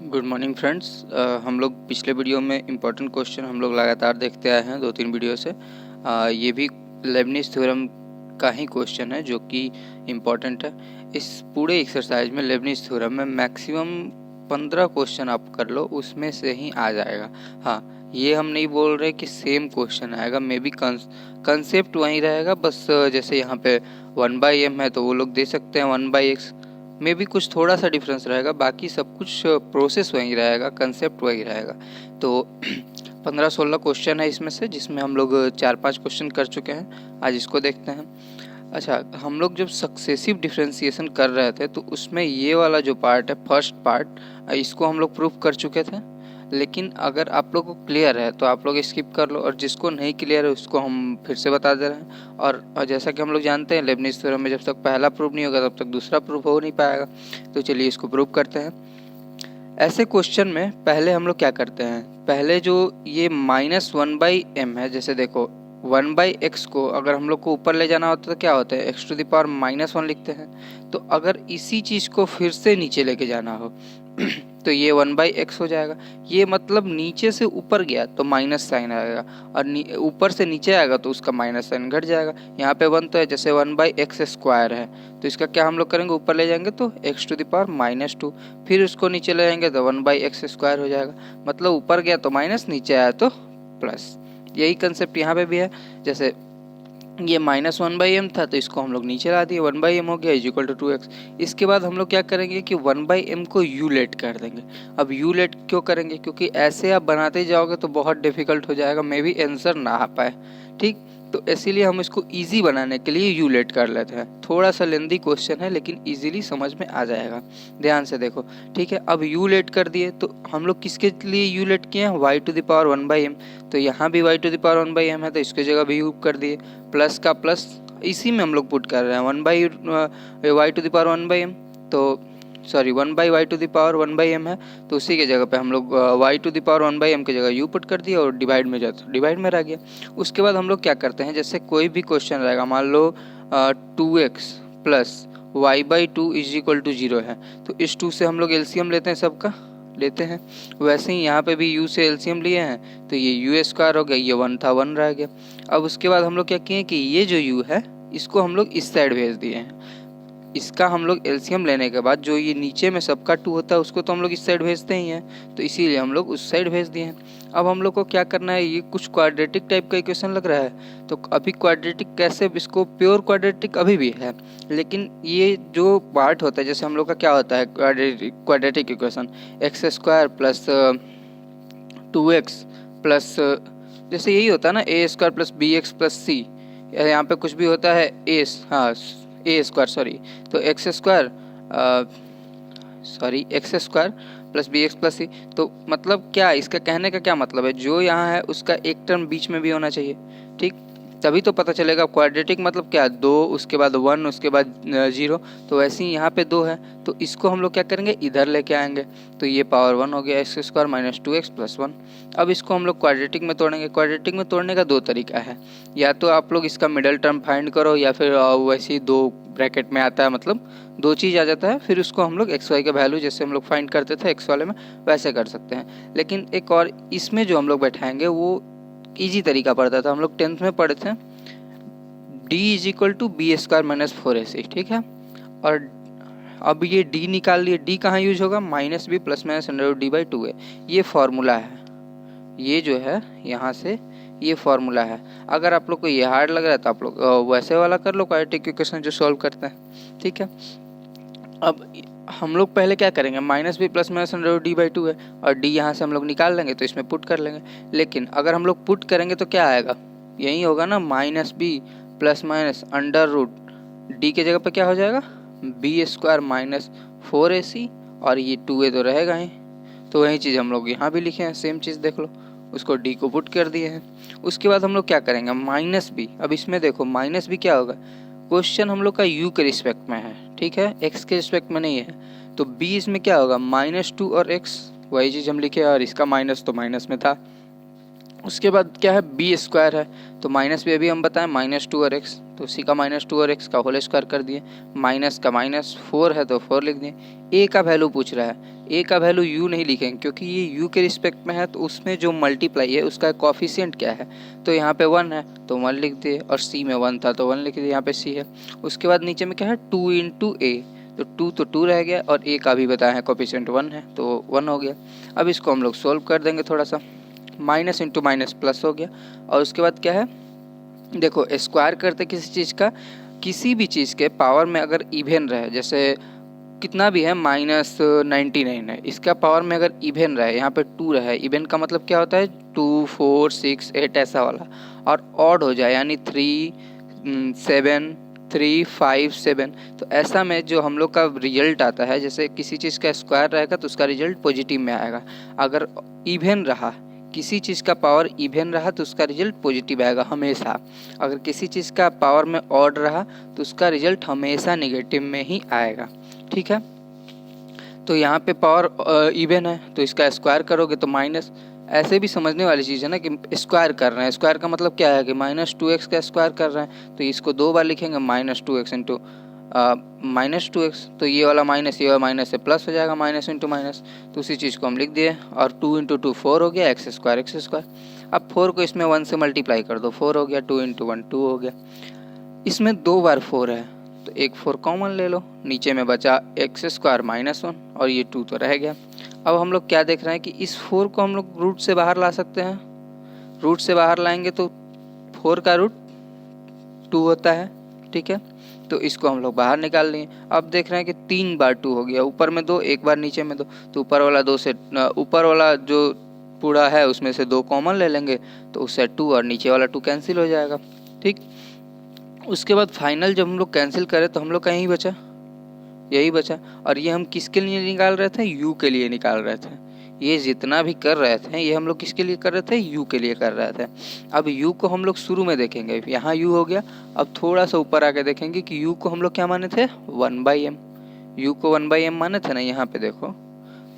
Good morning friends. हम लोग पिछले वीडियो में इम्पोर्टेंट क्वेश्चन हम लोग लगातार देखते आए हैं 2-3 वीडियो से। ये भी लेबनिज थ्योरम का ही क्वेश्चन है जो कि इम्पोर्टेंट है। इस पूरे एक्सरसाइज में लेबनिज थ्योरम में मैक्सिमम 15 क्वेश्चन आप कर लो, उसमें से ही आ जाएगा। हाँ, ये हम नहीं बोल रहे कि सेम क्वेश्चन आएगा, मे बी कंसेप्ट वहीं रहेगा, बस जैसे यहाँ पे 1/m है तो वो लोग दे सकते हैं 1/x में भी कुछ थोड़ा सा डिफरेंस रहेगा, बाकी सब कुछ प्रोसेस वही रहेगा, कंसेप्ट वही रहेगा। तो 15-16 क्वेश्चन है इसमें से, जिसमें हम लोग 4-5 क्वेश्चन कर चुके हैं। आज इसको देखते हैं। अच्छा, हम लोग जब सक्सेसिव डिफरेंशिएशन कर रहे थे तो उसमें ये वाला जो पार्ट है, फर्स्ट पार्ट, इसको हम लोग प्रूफ कर चुके थे। लेकिन अगर आप लोग को क्लियर है तो आप लोग स्किप कर लो, और जिसको नहीं क्लियर है उसको हम फिर से बता दे रहे हैं। और जैसा कि हम लोग जानते हैं, लेबनिज थ्योरम में जब तक पहला प्रूफ नहीं होगा तब तक दूसरा प्रूफ हो नहीं पाएगा। तो चलिए इसको प्रूफ करते हैं। ऐसे क्वेश्चन में पहले हम लोग क्या करते हैं, पहले जो ये -1/m है, जैसे देखो 1/x को अगर हम लोग को ऊपर ले जाना होता तो क्या होता है, x⁻⁻1 लिखते हैं। तो अगर इसी चीज़ को फिर से नीचे लेके जाना हो तो ये 1/x हो जाएगा। ये मतलब नीचे से ऊपर गया तो माइनस साइन आएगा, और ऊपर से नीचे आएगा तो उसका माइनस साइन घट जाएगा। यहाँ पे 1 तो है, जैसे 1/x² है, तो इसका क्या हम लोग करेंगे, ऊपर ले जाएंगे तो x⁻⁻2, फिर उसको नीचे ले जाएंगे तो 1/x² हो जाएगा। मतलब ऊपर गया तो माइनस, नीचे आया तो प्लस। यही कंसेप्ट यहाँ पे भी है। जैसे ये -1/m था तो इसको हम लोग नीचे ला दिए, 1/m हो गया इक्वल टू 2x। इसके बाद हम लोग क्या करेंगे कि 1/m को u लेट कर देंगे। अब u लेट क्यों करेंगे, क्योंकि ऐसे आप बनाते जाओगे तो बहुत डिफिकल्ट हो जाएगा, मे भी आंसर ना आ पाए। ठीक, तो इसीलिए हम इसको इजी बनाने के लिए u लेट कर लेते हैं। थोड़ा सा लेंदी क्वेश्चन है लेकिन इजीली समझ में आ जाएगा। ध्यान से देखो, ठीक है। अब u लेट कर दिए तो हम लोग किसके लिए u लेट किए हैं, y⁻1/m। तो यहाँ भी y⁻1/m है तो इसकी जगह भी u कर दिए, प्लस का प्लस इसी में हम लोग पुट कर रहे हैं 1/y⁻1/m। तो सॉरी 1/y⁻1/m है, तो उसी के जगह पे हम लोग y⁻1/m की जगह u पुट कर दिया और डिवाइड में जाता डिवाइड में रह गया। उसके बाद हम लोग क्या करते हैं, जैसे कोई भी क्वेश्चन रहेगा, मान लो 2x + y/2 = 0 है, तो इस 2 से हम लोग एलसीएम लेते हैं, सबका लेते हैं। वैसे ही यहाँ पे भी u से एलसीएम लिए हैं तो ये u² हो गया, ये 1 था 1 रह गया। अब उसके बाद हम लोग क्या किए कि ये जो u है इसको हम लोग इस साइड भेज दिए हैं। इसका हम लोग एलसीएम लेने के बाद जो ये नीचे में सबका 2 होता है उसको तो हम लोग इस साइड भेजते ही हैं, तो इसीलिए हम लोग उस साइड भेज दिए हैं। अब हम लोग को क्या करना है, ये कुछ क्वाड्रेटिक टाइप का इक्वेशन लग रहा है, तो अभी क्वाड्रेटिक कैसे, इसको प्योर क्वाड्रेटिक अभी भी है, लेकिन ये जो पार्ट होता है, जैसे हम लोग का क्या होता है quadratic equation, x² + 2x plus, जैसे यही होता है ना, a² + bx + c। यहाँ पे कुछ भी होता है a² सॉरी, तो x² + bx + c। तो मतलब क्या, इसका कहने का क्या मतलब है, जो यहाँ है उसका एक टर्म बीच में भी होना चाहिए। ठीक, तभी तो पता चलेगा क्वाड्रेटिक मतलब क्या, 2 उसके बाद 1 उसके बाद 0। तो वैसे ही यहाँ पे 2 है तो इसको हम लोग क्या करेंगे, इधर लेके आएंगे, तो ये पावर 1 हो गया, x² - 2x + 1। अब इसको हम लोग क्वाड्रेटिक में तोड़ेंगे। क्वाड्रेटिक में तोड़ने का 2 तरीका है, या तो आप लोग इसका मिडल टर्म फाइंड करो, या फिर वैसे ही 2 ब्रैकेट में आता है, मतलब 2 चीज़ आ जाता है, फिर उसको हम लोग एक्स वाई का वैल्यू जैसे हम लोग फाइंड करते थे एक्स वाले में वैसे कर सकते हैं। लेकिन एक और इसमें जो हम लोग बैठाएंगे वो इजी तरीका पड़ता था, हम लोग 10th में पढ़े थे, d = b² - 4ac। ठीक है, और अब ये d निकाल लिए, d कहाँ यूज होगा, -b ± √d/2a। ये फॉर्मूला है, ये जो है यहाँ से ये फॉर्मूला है। अगर आप लोग को ये हार्ड लग रहा है तो आप लोग वैसे वाला कर लो, क्वाड्रेटिक इक्वेशन जो सॉल्व करते हैं। ठीक है, अब हम लोग पहले क्या करेंगे, -b ± √d/2 है, और d यहाँ से हम लोग निकाल लेंगे तो इसमें पुट कर लेंगे। लेकिन अगर हम लोग पुट करेंगे तो क्या आएगा, यही होगा ना, -b ± √d के जगह पे क्या हो जाएगा, b² - 4ac, और ये 2a तो रहेगा ही। तो वही चीज़ हम लोग यहाँ भी लिखे हैं, सेम चीज़ देख लो, उसको d को पुट कर दिए हैं। उसके बाद हम लोग क्या करेंगे, -b। अब इसमें देखो -b क्या होगा, क्वेश्चन हम लोग का u के रिस्पेक्ट में है, ठीक है, x के रिस्पेक्ट में नहीं है, तो b इसमें क्या होगा, -2 और x, वही चीज़ हम लिखे, और इसका माइनस तो माइनस में था। उसके बाद क्या है बी स्क्वायर है, तो माइनस भी अभी हम बताएं -2 और x, तो उसी का -2 और x का होल स्क्वायर कर दिए, माइनस का -4 है तो 4 लिख दिए। a का वैल्यू पूछ रहा है, a का वैल्यू u नहीं लिखेंगे क्योंकि ये u के रिस्पेक्ट में है, तो उसमें जो मल्टीप्लाई है उसका कोफिशिएंट क्या है, तो यहाँ पे 1 है तो 1 लिख दिए, और c में 1 था तो 1 लिख दिए, यहाँ पे c है। उसके बाद नीचे में क्या है 2 × a, तो 2 रह गया, और a का भी बताया है कोफिशिएंट 1 है तो 1 हो गया। अब इसको हम लोग सोल्व कर देंगे थोड़ा सा, माइनस इंटू माइनस प्लस हो गया। और उसके बाद क्या है, देखो स्क्वायर करते किसी चीज़ का, किसी भी चीज़ के पावर में अगर इवन रहे, जैसे कितना भी है -99 है, इसका पावर में अगर इवन रहे, यहाँ पे 2 रहे, इवन का मतलब क्या होता है 2, 4, 6, 8 ऐसा वाला, और ऑड हो जाए यानी 3, 7, 3, 5, 7, तो ऐसा में जो हम लोग का रिजल्ट आता है, जैसे किसी चीज़ का स्क्वायर रहेगा तो उसका रिजल्ट पॉजिटिव में आएगा। अगर इवन रहा, किसी चीज़ का पावर इवन रहा तो उसका रिजल्ट पॉजिटिव आएगा हमेशा। अगर किसी चीज़ का पावर में ऑड रहा तो उसका रिजल्ट हमेशा नेगेटिव में ही आएगा, ठीक है। तो यहाँ पे पावर इवन है तो इसका स्क्वायर करोगे तो माइनस, ऐसे भी समझने वाली चीज़ है ना कि स्क्वायर कर रहे हैं, स्क्वायर का मतलब क्या है कि -2x का स्क्वायर कर रहे हैं, तो इसको 2 बार लिखेंगे -2x इंटू -2x, तो ये वाला माइनस ये वाला माइनस से प्लस हो जाएगा, माइनस इंटू माइनस, तो उसी चीज़ को हम लिख दिए, और 2 × 2 4 हो गया, x स्क्वायर। अब 4 को इसमें 1 से मल्टीप्लाई कर दो, 4 हो गया, 2 × 1 2 हो गया। इसमें 2 बार 4 है तो एक 4 कॉमन ले लो, नीचे में बचा x स्क्वायर -1 और ये 2 तो रह गया। अब हम लोग क्या देख रहे हैं कि इस 4 को हम लोग रूट से बाहर ला सकते हैं, रूट से बाहर लाएंगे तो 4 का रूट 2 होता है, ठीक है, तो इसको हम लोग बाहर निकाल लिए। अब देख रहे हैं कि 3 बार 2 हो गया, ऊपर में 2 एक बार नीचे में 2, तो ऊपर वाला 2 से ऊपर वाला जो पूरा है उसमें से 2 कॉमन ले लेंगे तो उससे 2 और नीचे वाला 2 कैंसिल हो जाएगा, ठीक। उसके बाद फाइनल जब हम लोग कैंसिल करें तो हम लोग का यही बचा, यही बचा, और ये हम किसके लिए निकाल रहे थे, यू के लिए निकाल रहे थे। ये जितना भी कर रहे थे ये हम लोग किसके लिए कर रहे थे, यू के लिए कर रहे थे। अब यू को हम लोग शुरू में देखेंगे, यहाँ यू हो गया, अब थोड़ा सा ऊपर आके देखेंगे कि यू को हम लोग क्या माने थे 1/m, यू को 1/m माने थे ना, यहाँ पे देखो,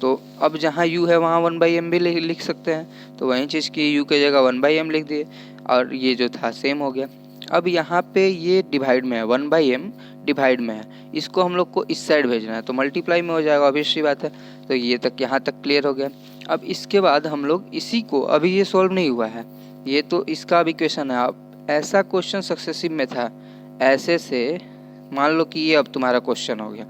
तो अब जहाँ u है वहाँ 1/m भी लिख सकते हैं, तो वही चीज़ की u की जगह 1/m लिख दिए, और ये जो था सेम हो गया। अब यहाँ पे ये डिवाइड में है, 1/m डिवाइड में है, इसको हम लोग को इस साइड भेजना है तो मल्टीप्लाई में हो जाएगा, ऑब्वियसली बात है। तो ये तक यहाँ तक क्लियर हो गया। अब इसके बाद हम लोग इसी को, अभी ये सॉल्व नहीं हुआ है, ये तो इसका भी क्वेश्चन है। अब ऐसा क्वेश्चन सक्सेसिव में था, ऐसे से मान लो कि ये अब तुम्हारा क्वेश्चन हो गया,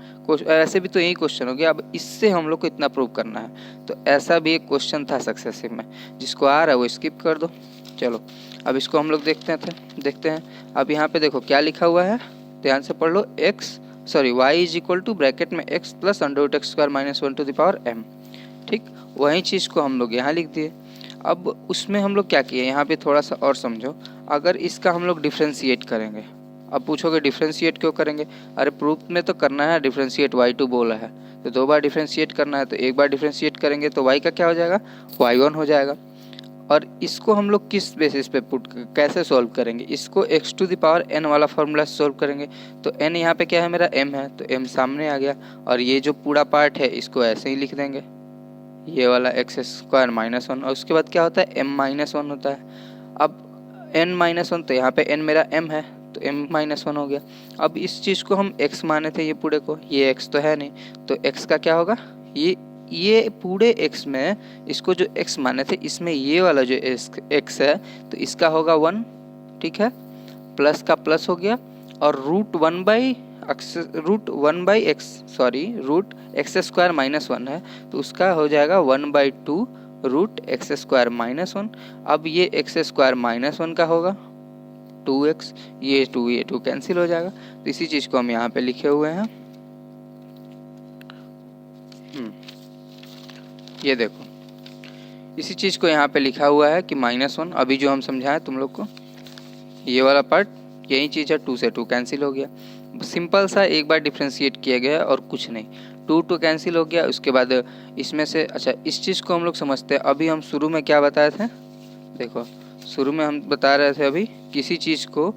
ऐसे भी तो यही क्वेश्चन हो गया, अब इससे हम लोग को इतना प्रूव करना है, तो ऐसा भी एक क्वेश्चन था सक्सेसिव में, जिसको आ रहा है वो स्किप कर दो। चलो अब इसको हम लोग देखते हैं। अब यहाँ पे देखो क्या लिखा हुआ है, ध्यान से पढ़ लो, y is equal to bracket में x plus √x² -1 to the power m, ठीक। वही चीज़ को हम लोग यहाँ लिख दिए। अब उसमें हम लोग क्या किए, यहाँ पे थोड़ा सा और समझो, अगर इसका हम लोग डिफ्रेंशिएट करेंगे, अब पूछोगे डिफ्रेंशिएट क्यों करेंगे, अरे प्रूफ में तो करना है, डिफ्रेंशिएट y2 बोला है तो 2 बार डिफ्रेंशिएट करना है, तो एक बार डिफ्रेंशिएट करेंगे तो y का क्या हो जाएगा, y1 हो जाएगा। और इसको हम लोग किस बेसिस पे कैसे सॉल्व करेंगे, इसको x to the power n वाला फार्मूला सॉल्व करेंगे, तो n यहाँ पे क्या है मेरा m है, तो m सामने आ गया, और ये जो पूरा पार्ट है इसको ऐसे ही लिख देंगे, ये वाला x स्क्वायर -1, और उसके बाद क्या होता है m-1 होता है। अब n-1 तो यहाँ पे n मेरा m है तो m-1 हो गया। अब इस चीज़ को हम x माने थे, ये पूरे को, ये x तो है नहीं, तो x का क्या होगा, ये पूरे x में इसको जो x माने थे इसमें ये वाला जो x है तो इसका होगा 1, ठीक है, प्लस का प्लस हो गया, और रूट x² -1 है तो उसका हो जाएगा 1/2 रूट x² -1। अब ये x² -1 का होगा 2x, ये 2 कैंसिल हो जाएगा, तो इसी चीज़ को हम यहाँ पे लिखे हुए हैं। ये देखो इसी चीज़ को यहाँ पे लिखा हुआ है कि -1, अभी जो हम समझाएं तुम लोग को, ये वाला पार्ट यही चीज़ है, 2 से 2 कैंसिल हो गया, सिंपल सा एक बार डिफ्रेंशिएट किया गया और कुछ नहीं, 2 कैंसिल हो गया। उसके बाद इसमें से, अच्छा इस चीज़ को हम लोग समझते हैं, अभी हम शुरू में क्या बताए थे, देखो शुरू में हम बता रहे थे, अभी किसी चीज़ को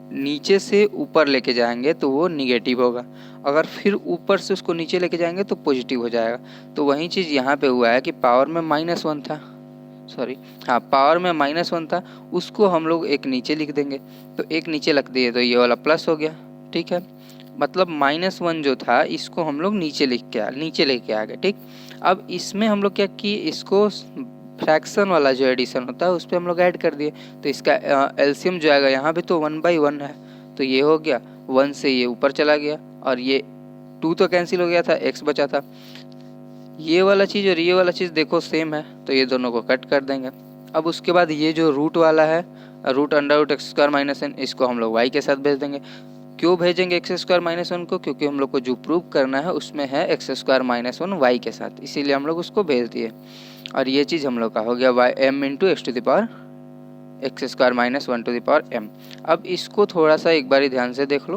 नीचे से ऊपर लेके जाएंगे तो वो निगेटिव होगा, अगर फिर ऊपर से उसको नीचे लेके जाएंगे तो पॉजिटिव हो जाएगा। तो वही चीज़ यहाँ पे हुआ है कि पावर में -1 था, सॉरी हाँ, पावर में -1 था, उसको हम लोग एक नीचे लिख देंगे, तो एक नीचे रख दिए तो ये वाला प्लस हो गया। ठीक है, मतलब -1 जो था इसको हम लोग नीचे लेके आ गए। ठीक, अब इसमें हम लोग क्या किए, इसको फ्रैक्शन वाला जो एडिशन होता है उस पर हम लोग ऐड कर दिए, तो इसका एलसीएम जो आएगा यहाँ पे तो 1/1 है, तो ये हो गया 1 से ये ऊपर चला गया, और ये 2 तो कैंसिल हो गया था, x बचा था। ये वाला चीज़ और ये वाला चीज़ देखो सेम है, तो ये दोनों को कट कर देंगे। अब उसके बाद ये जो रूट वाला है, √(x²-n), इसको हम लोग y के साथ भेज देंगे। क्यों भेजेंगे x²-1 को, क्योंकि हम लोग को जो प्रूव करना है उसमें है x²-1 y के साथ, इसीलिए हम लोग उसको भेज दिए। और ये चीज़ हम लोग का हो गया m × x²-1m। अब इसको थोड़ा सा एक बारी ध्यान से देख लो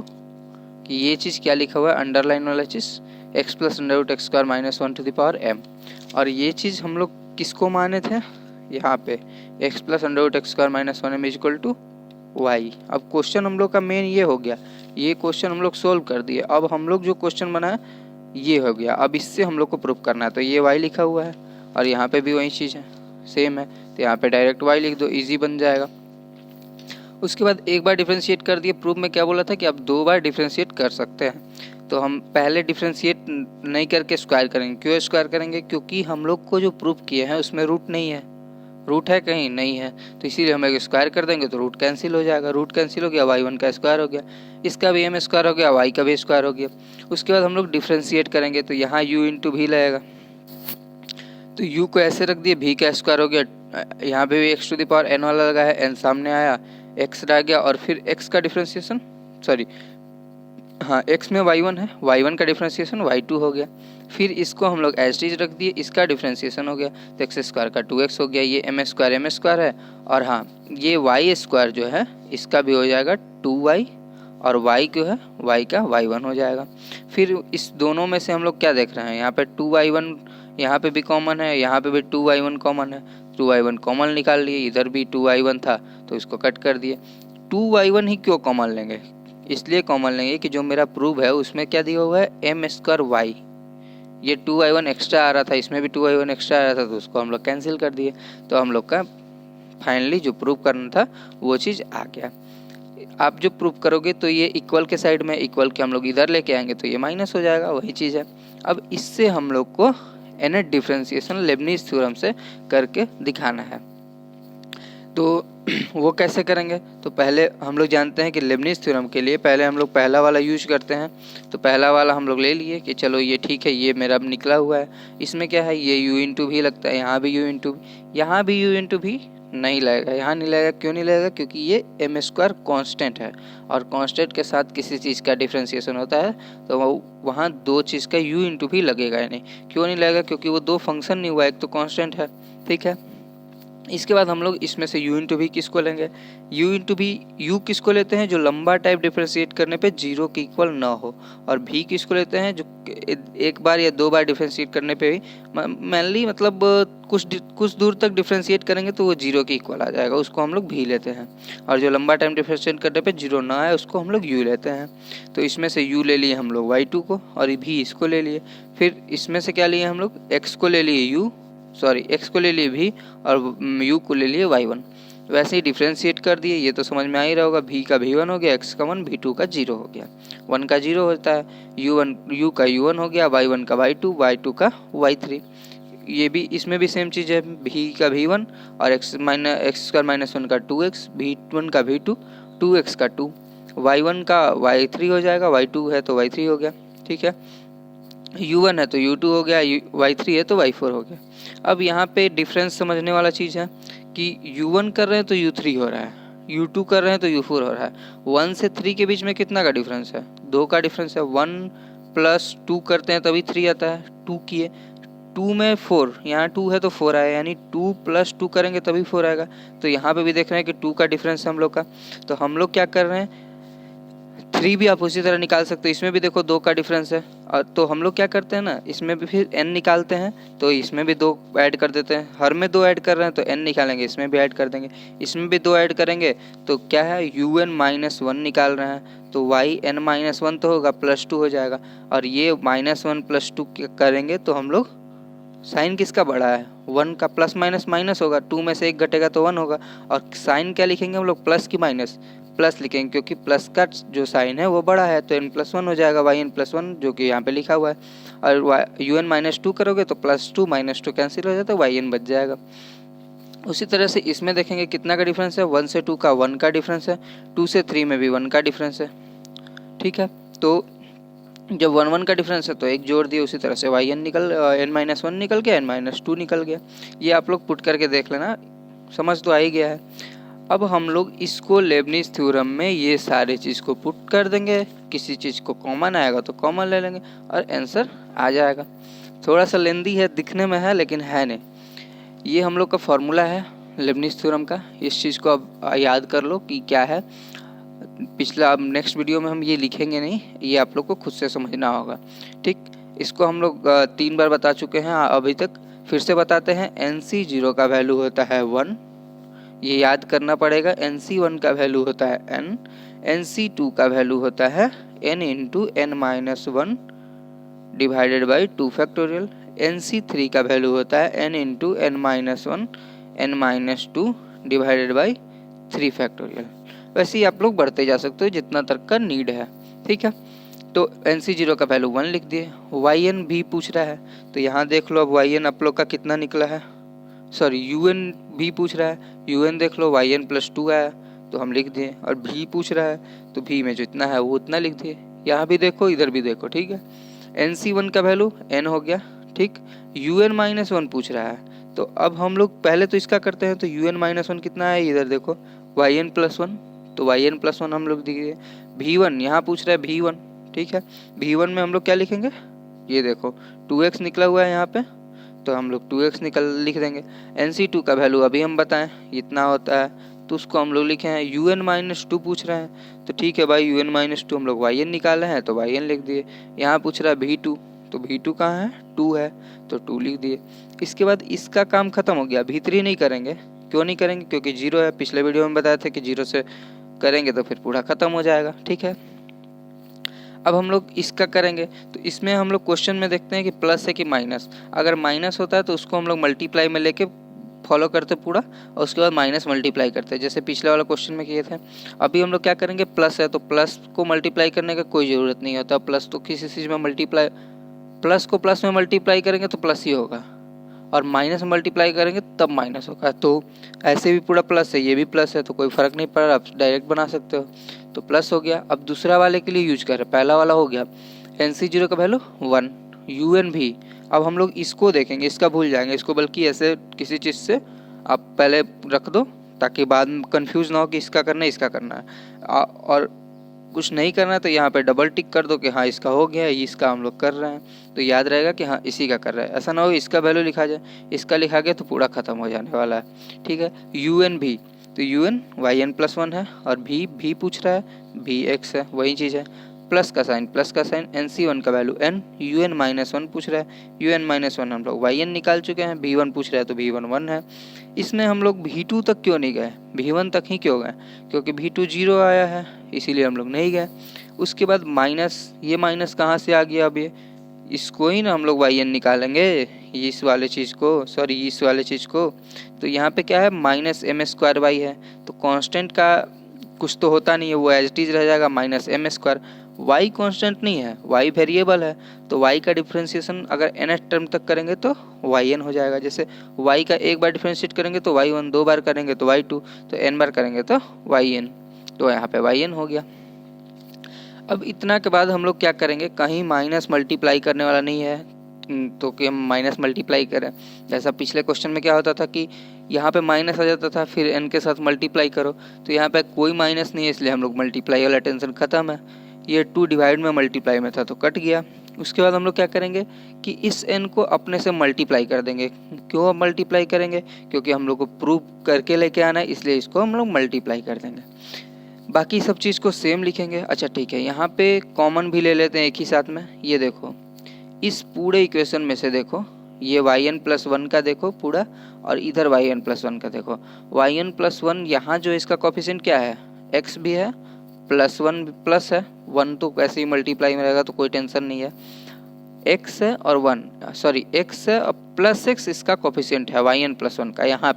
कि ये चीज़ क्या लिखा हुआ है, अंडरलाइन वाला चीज़ x + √x²-1m। और ये चीज़ हम लोग किसको माने थे, यहाँ पे x + √x²-1m = y। अब क्वेश्चन हम लोग का मेन ये हो गया, ये क्वेश्चन हम लोग सोल्व कर दिए। अब हम लोग जो क्वेश्चन बना है ये हो गया, अब इससे हम लोग को प्रूफ करना है, तो ये y लिखा हुआ है और यहाँ पे भी वही चीज़ है, सेम है, तो यहाँ पे डायरेक्ट y लिख दो, इजी बन जाएगा। उसके बाद एक बार डिफ्रेंशिएट कर दिए। प्रूफ में क्या बोला था कि आप 2 बार डिफ्रेंशिएट कर सकते हैं, तो हम पहले डिफ्रेंशिएट नहीं करके स्क्वायर करेंगे। क्यों स्क्वायर करेंगे, क्योंकि हम लोग को जो प्रूफ किए हैं उसमें रूट नहीं है, रूट है कहीं नहीं है, तो इसीलिए हम एक स्क्वायर कर देंगे तो रूट कैंसिल हो जाएगा। रूट कैंसिल हो गया, y1 का स्क्वायर हो गया, इसका भी m स्क्वायर हो गया, y का भी स्क्वायर हो गया। उसके बाद हम लोग डिफ्रेंशिएट करेंगे, तो यहाँ u × v लगेगा, तो u को ऐसे रख दिए, v का स्क्वायर हो गया, यहाँ पे भी x⁴n वाला लगा है, n सामने आया, x रह गया, और फिर x का डिफ्रेंशिएशन, सॉरी हाँ, x में y1 है, y1 का डिफ्रेंशिएशन y2 हो गया। फिर इसको हम लोग एज इट इज रख दिए, इसका डिफ्रेंशिएशन हो गया, तो x² का 2x हो गया, ये m² है, और हाँ ये y² जो है इसका भी हो जाएगा 2y, और y क्यों है, y का y1 हो जाएगा। फिर इस दोनों में से हम लोग क्या देख रहे हैं, यहाँ पे 2y1 यहाँ पे भी कॉमन है, यहाँ पे भी 2y1 कॉमन है, 2y1 कॉमन निकाल लिए, इधर भी 2y1 था तो इसको कट कर दिए। 2y1 ही क्यों कॉमन लेंगे, इसलिए कॉमन लेंगे कि जो मेरा प्रूफ है उसमें क्या दिया हुआ है, m²y, ये 2y1 एक्स्ट्रा आ रहा था, इसमें भी 2y1 एक्स्ट्रा आ रहा था, तो उसको हम लोग कैंसिल कर दिए, तो हम लोग का फाइनली जो प्रूफ करना था वो चीज़ आ गया। आप जो प्रूफ करोगे तो ये इक्वल के साइड में, इक्वल के हम लोग इधर लेके आएंगे तो ये माइनस हो जाएगा, वही चीज़ है। अब इससे हम लोग को nth डिफरेंशिएशन लेबनीज़ थ्योरम से करके दिखाना है, तो वो कैसे करेंगे, तो पहले हम लोग जानते हैं कि लेबनीज़ थ्योरम के लिए पहले हम लोग पहला वाला यूज करते हैं, तो पहला वाला हम लोग ले लिए कि चलो ये ठीक है, ये मेरा अब निकला हुआ है, इसमें क्या है, ये u × v लगता है, यहाँ भी u × v, यहाँ भी u × v नहीं लगेगा, यहाँ नहीं लगेगा। क्यों नहीं लगेगा, क्योंकि ये m² कांस्टेंट है, और कांस्टेंट के साथ किसी चीज़ का डिफरेंशिएशन होता है तो वहाँ 2 चीज़ का u × v लगेगा नहीं। क्यों नहीं लगेगा, क्योंकि वो 2 फंक्शन नहीं हुआ, एक तो कांस्टेंट है, ठीक है। इसके बाद हम लोग इसमें से u × v किसको लेंगे, u × v, u किसको लेते हैं, जो लंबा टाइप डिफरेंशिएट करने पे 0 के इक्वल ना हो, और v किसको लेते हैं, जो एक बार या 2 बार डिफरेंशिएट करने पे भी मेनली मतलब कुछ दूर तक डिफरेंशिएट करेंगे तो वो 0 के इक्वल आ जाएगा, उसको हम लोग v लेते हैं, और जो लंबा टाइम डिफरेंशिएट करने पे 0 ना आए उसको हम लोग u लेते हैं। तो इसमें से u ले लिए हम लोग y2 को, और v इसको ले लिए। फिर इसमें से क्या लिए हम लोग, x को ले लिए x को ले लिए v, और u को ले लिए y1। वैसे ही डिफरेंशिएट कर दिए, ये तो समझ में आ ही रहा होगा, v का v1 हो गया, x का 1, v2 का 0 हो गया, 1 का 0 होता है, u का u1 हो गया, y1 का y2, y2 का y3। ये भी इसमें भी सेम चीज़ है, v का v1 और x² -1 का 2x, v1 का v2, 2x का 2, y1 का y3 हो जाएगा, y2 है तो y3 हो गया, ठीक है। u1 है तो u2 हो गया, y3 है तो y4 हो गया। अब यहाँ पे डिफरेंस समझने वाला चीज़ है कि u1 कर रहे हैं तो u3 हो रहा है, u2 कर रहे हैं तो u4 हो रहा है। 1 से 3 के बीच में कितना का डिफरेंस है, 2 का डिफरेंस है। 1 + 2 करते हैं तभी 3 आता है, 2 किए, 2 में 4, यहाँ 2 है तो 4 आया, यानी 2 + 2 करेंगे तभी 4 आएगा। तो यहाँ पे भी देख रहे हैं कि 2 का डिफरेंस है हम लोग का, तो हम लोग क्या कर रहे हैं, 3 भी आप उसी तरह निकाल सकते हो, इसमें भी देखो 2 का डिफरेंस है, और तो हम लोग क्या करते हैं ना, इसमें भी फिर n निकालते हैं, तो इसमें भी 2 ऐड कर देते हैं, हर में 2 ऐड कर रहे हैं तो n निकालेंगे, इसमें भी ऐड कर देंगे, इसमें भी 2 ऐड करेंगे तो क्या है, un - 1 निकाल रहे हैं, तो yn - 1 तो होगा, +2 हो जाएगा, और ये -1 + 2 करेंगे तो हम लोग साइन किसका बड़ा है, 1 का। प्लस माइनस माइनस होगा, 2 में से 1 घटेगा तो 1 होगा। और साइन क्या लिखेंगे हम लोग, प्लस की माइनस, प्लस लिखेंगे क्योंकि प्लस का जो साइन है वो बड़ा है, तो n+1 हो जाएगा, yn+1 जो कि यहाँ पे लिखा हुआ है। और un-2 करोगे तो +2 -2 कैंसिल हो जाता है, yn बच जाएगा। उसी तरह से इसमें देखेंगे कितना का डिफरेंस है, 1 से 2 का 1 का डिफरेंस है, 2 से 3 में भी 1 का डिफरेंस है। ठीक है, तो जब 1 1 का डिफरेंस है तो एक जोड़ दिए, उसी तरह से yn निकल n-1 निकल गया, n-2 निकल गया। ये आप लोग पुट करके देख लेना, समझ तो आ ही गया है। अब हम लोग इसको लेबनिज थ्योरम में ये सारे चीज़ को पुट कर देंगे, किसी चीज़ को कॉमन आएगा तो कॉमन ले लेंगे और आंसर आ जाएगा। थोड़ा सा लेंदी है, दिखने में है लेकिन है नहीं। ये हम लोग का फॉर्मूला है लेबनिज थ्योरम का, इस चीज़ को अब याद कर लो कि क्या है। पिछला अब नेक्स्ट वीडियो में हम ये लिखेंगे नहीं, ये आप लोग को खुद से समझना होगा। ठीक, इसको हम लोग 3 बार बता चुके हैं अभी तक, फिर से बताते हैं। NC0 का वैल्यू होता है 1, ये याद करना पड़ेगा। NC1 का वैल्यू होता है n, NC2 का वैल्यू होता है n into n-1 divided by 2 factorial. NC3 का वैल्यू होता है n into n-1 n-2 divided by 3 factorial. वैसे ही आप लोग बढ़ते जा सकते हो जितना तक का नीड है। ठीक है, तो NC0 का वैल्यू 1 लिख दिए। yn भी पूछ रहा है, तो यहाँ देख लो अब yn आप लोग का कितना निकला है, सॉरी un भी पूछ रहा है, un देख लो yn+2 आया तो हम लिख दिए। और भी पूछ रहा है तो भी में जो इतना है वो उतना लिख दिए। यहाँ भी देखो, इधर भी देखो। ठीक है, NC1 का वैल्यू n हो गया। ठीक, un-1 पूछ रहा है, तो अब हम लोग पहले तो इसका करते हैं। तो un-1 कितना है, इधर देखो yn+1, तो yn+1 हम लोग दिए। v1 यहाँ पूछ रहा है v1। ठीक है, v1 में हम लोग क्या लिखेंगे, ये देखो 2x निकला हुआ है यहाँ पे, तो हम लोग 2x लिख देंगे। NC2 का वैल्यू अभी हम बताएं इतना होता है, तो उसको हम लोग लिखे हैं। un-2 पूछ रहे हैं, तो ठीक है भाई un-2 हम लोग yn निकाले हैं तो yn लिख दिए। यहाँ पूछ रहा है v2, तो v2 कहाँ है, 2 है, तो 2 लिख दिए। इसके बाद इसका काम खत्म हो गया। v3 नहीं करेंगे, क्यों नहीं करेंगे, क्योंकि 0 है। पिछले वीडियो में बताया था कि 0 से करेंगे तो फिर पूरा खत्म हो जाएगा। ठीक है, अब हम लोग इसका करेंगे, तो इसमें हम लोग क्वेश्चन में देखते हैं कि प्लस है कि माइनस। अगर माइनस होता है तो उसको हम लोग मल्टीप्लाई में लेके फॉलो करते पूरा, और उसके बाद माइनस मल्टीप्लाई करते हैं, जैसे पिछले वाला क्वेश्चन में किए थे। अभी हम लोग क्या करेंगे, प्लस है तो प्लस को मल्टीप्लाई करने का कोई ज़रूरत नहीं होता। प्लस तो किसी चीज़ में मल्टीप्लाई, प्लस को प्लस में मल्टीप्लाई करेंगे तो प्लस ही होगा, और माइनस मल्टीप्लाई करेंगे तब माइनस होगा। तो ऐसे भी पूरा प्लस है, ये भी प्लस है, तो कोई फ़र्क नहीं पड़ रहा, आप डायरेक्ट बना सकते हो। तो प्लस हो गया। अब दूसरा वाले के लिए यूज करें, पहला वाला हो गया NC0 का वैल्यू 1, un भी। अब हम लोग इसको देखेंगे, इसका भूल जाएंगे इसको, बल्कि ऐसे किसी चीज़ से आप पहले रख दो ताकि बाद में कन्फ्यूज़ ना हो कि इसका करना है इसका करना है। और कुछ नहीं करना है तो यहाँ पे डबल टिक कर दो कि हाँ इसका हो गया, इसका हम लोग कर रहे हैं, तो याद रहेगा कि हाँ इसी का कर रहा है। ऐसा ना हो इसका वैल्यू लिखा जाए, इसका लिखा गया तो पूरा ख़त्म हो जाने वाला है। ठीक है, un भी, तो un yn+1 है, और भी पूछ रहा है, भी x है, वही चीज़ है। प्लस का साइन NC1 का वैल्यू n, un-1 पूछ रहा है, un-1 हम लोग yn निकाल चुके हैं, v1 पूछ रहा है तो v1 1 है। इसमें हम लोग v2 तक क्यों नहीं गए, v1 तक ही क्यों गए, क्योंकि v2 0 आया है, इसीलिए हम लोग नहीं गए। उसके बाद माइनस, ये माइनस कहाँ से आ गया, अब ये इसको ही ना हम लोग yn निकालेंगे, इस वाले चीज़ को, सॉरी इस वाले चीज़ को। तो यहाँ पे क्या है, -m² है, तो कांस्टेंट का कुछ तो होता नहीं है, वो एज इट इज रह जाएगा -m²। y कांस्टेंट नहीं है, y वेरिएबल है, तो y का डिफ्रेंशिएशन अगर nth टर्म तक करेंगे तो yn हो जाएगा। जैसे y का एक बार डिफ्रेंशिएट करेंगे तो y1, 2 बार करेंगे तो y2, तो n बार करेंगे तो yn, तो यहाँ पे yn हो गया। अब इतना के बाद हम लोग क्या करेंगे, कहीं माइनस मल्टीप्लाई करने वाला नहीं है, तो कि हम माइनस मल्टीप्लाई करें। जैसा पिछले क्वेश्चन में क्या होता था कि यहाँ पे माइनस आ जाता था, फिर n के साथ मल्टीप्लाई करो, तो यहाँ पे कोई माइनस नहीं है, इसलिए हम लोग मल्टीप्लाई वाला टेंशन ख़त्म है। ये 2 डिवाइड में मल्टीप्लाई में था तो कट गया। उसके बाद हम लोग क्या करेंगे कि इस n को अपने से मल्टीप्लाई कर देंगे। क्यों मल्टीप्लाई करेंगे, क्योंकि हम लोग को प्रूव करके लेके आना है, इसलिए इसको हम लोग मल्टीप्लाई कर देंगे। बाकी सब चीज़ को सेम लिखेंगे। अच्छा ठीक है, यहाँ पे कॉमन भी ले लेते हैं एक ही साथ में। ये देखो इस पूरे इक्वेशन में से देखो, ये yn+1 का देखो पूरा, और इधर yn+1 का देखो। yn+1 यहाँ जो इसका कोफिशिएंट क्या है, x भी है, +1 प्लस है, 1 तो वैसे ही मल्टीप्लाई में रहेगा तो कोई टेंशन नहीं है। 1 - x है और 1 सॉरी x है और प्लस x इसका कोफिशिएंट है yn प्लस 1 का। यहाँ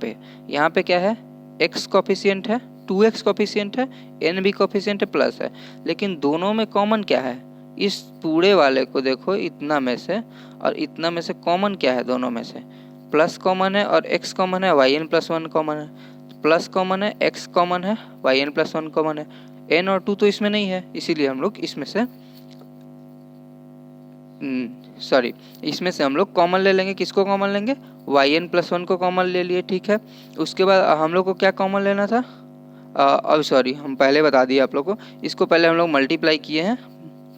पे क्या है, x कोफिशिएंट है, 2x कोफिशिएंट है, n भी कोफिशिएंट है, प्लस है। लेकिन दोनों में कॉमन क्या है, इस पूरे वाले को देखो, इतना में से और इतना में से कॉमन क्या है, दोनों में से प्लस कॉमन है और x कॉमन है, yn प्लस 1 कॉमन है। प्लस कॉमन है, x कॉमन है, yn प्लस 1 कॉमन है, n और 2 तो इसमें नहीं है, इसीलिए हम लोग इसमें से इसमें से हम लोग कॉमन ले लेंगे। किसको कॉमन लेंगे, yn प्लस 1 को कॉमन ले लिए, ठीक है। उसके बाद हम लोग को क्या कॉमन लेना था, अब सॉरी हम पहले बता दिए आप लोग को, इसको पहले हम लोग मल्टीप्लाई किए हैं,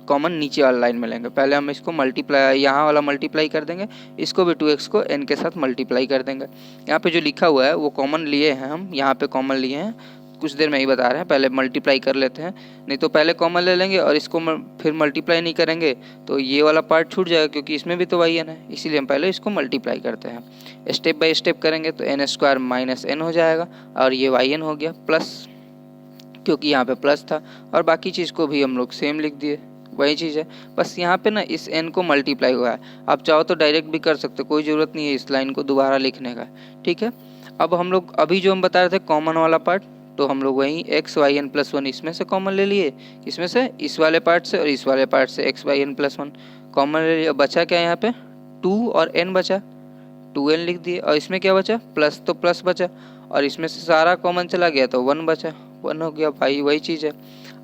कॉमन नीचे वाला लाइन में लेंगे। पहले हम इसको मल्टीप्लाई, यहाँ वाला मल्टीप्लाई कर देंगे, इसको भी 2x को n के साथ मल्टीप्लाई कर देंगे। यहाँ पे जो लिखा हुआ है वो कॉमन लिए हैं, हम यहाँ पे कॉमन लिए हैं, कुछ देर में ही बता रहे हैं, पहले मल्टीप्लाई कर लेते हैं, नहीं तो पहले कॉमन ले लेंगे और इसको फिर मल्टीप्लाई नहीं करेंगे तो ये वाला पार्ट छूट जाएगा, क्योंकि इसमें भी तो yn है, इसीलिए हम पहले इसको मल्टीप्लाई करते हैं। स्टेप बाय स्टेप करेंगे तो n स्क्वायर माइनस n हो जाएगा और ये yn हो गया प्लस, क्योंकि यहाँ पे प्लस था, और बाकी चीज़ को भी हम लोग सेम लिख दिए, वही चीज़ है, बस यहाँ पे ना इस n को मल्टीप्लाई हुआ है। आप चाहो तो डायरेक्ट भी कर सकते हो, कोई ज़रूरत नहीं है इस लाइन को दोबारा लिखने का, ठीक है। अब हम लोग अभी जो हम बता रहे थे कॉमन वाला पार्ट, तो हम लोग वहीं x y n प्लस 1 इसमें से कॉमन ले लिए, इसमें से इस वाले पार्ट से और इस वाले पार्ट से x y n plus 1 common ले लिया। बचा क्या यहाँ पे, 2 और n बचा, 2n लिख दिए, और इसमें क्या बचा, प्लस तो प्लस बचा, और इसमें से सारा कॉमन चला गया तो 1 बचा, 1 हो गया भाई, वही चीज़ है।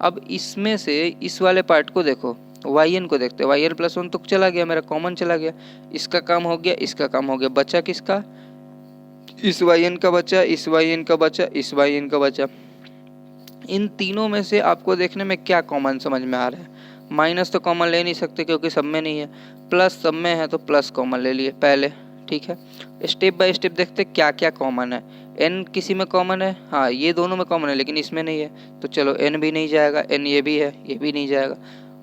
अब इसमें से इस वाले पार्ट को देखो, yn को देखते, yn प्लस 1 तो चला गया, मेरा कॉमन चला गया, इसका काम हो गया, इसका काम हो गया, बचा किसका, इस yn का बचा, इस yn का बचा, इस yn का बचा। इन तीनों में से आपको देखने में क्या कॉमन समझ में आ रहा है, माइनस तो कॉमन ले नहीं सकते क्योंकि सब में नहीं है, प्लस सब में है तो प्लस कॉमन ले लिए पहले, ठीक है। स्टेप बाय स्टेप देखते क्या क्या कॉमन है। n किसी में कॉमन है, हाँ ये दोनों में कॉमन है लेकिन इसमें नहीं है, तो चलो n भी नहीं जाएगा, n ये भी है, ये भी नहीं जाएगा।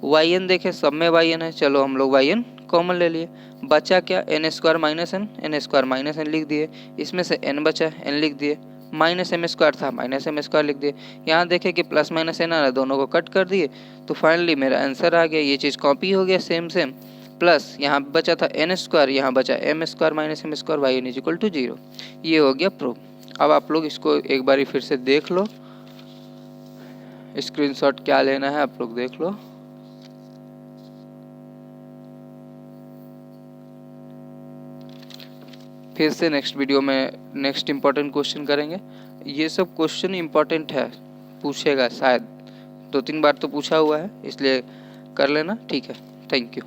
yn देखें, सब में yn है, चलो हम लोग yn कॉमन ले लिए। बचा क्या, n स्क्वायर माइनस n लिख दिए, इसमें से n बचा, n लिख दिए, माइनस m स्क्वायर था, माइनस m स्क्वायर लिख दिए। यहाँ देखें कि प्लस माइनस n आ रहा है, दोनों को कट कर दिए, तो फाइनली मेरा आंसर आ गया। ये चीज़ कॉपी हो गया सेम सेम, प्लस यहाँ बचा था n स्क्वायर, यहाँ बचा m square minus m square, y n equal to 0। ये हो गया प्रूफ। अब आप लोग इसको एक बारी फिर से देख लो, स्क्रीनशॉट क्या लेना है आप लोग देख लो। फिर से नेक्स्ट वीडियो में नेक्स्ट इम्पोर्टेंट क्वेश्चन करेंगे। ये सब क्वेश्चन इम्पोर्टेंट है, पूछेगा शायद 2-3 बार तो पूछा हुआ है, इसलिए कर लेना, ठीक है। Thank you.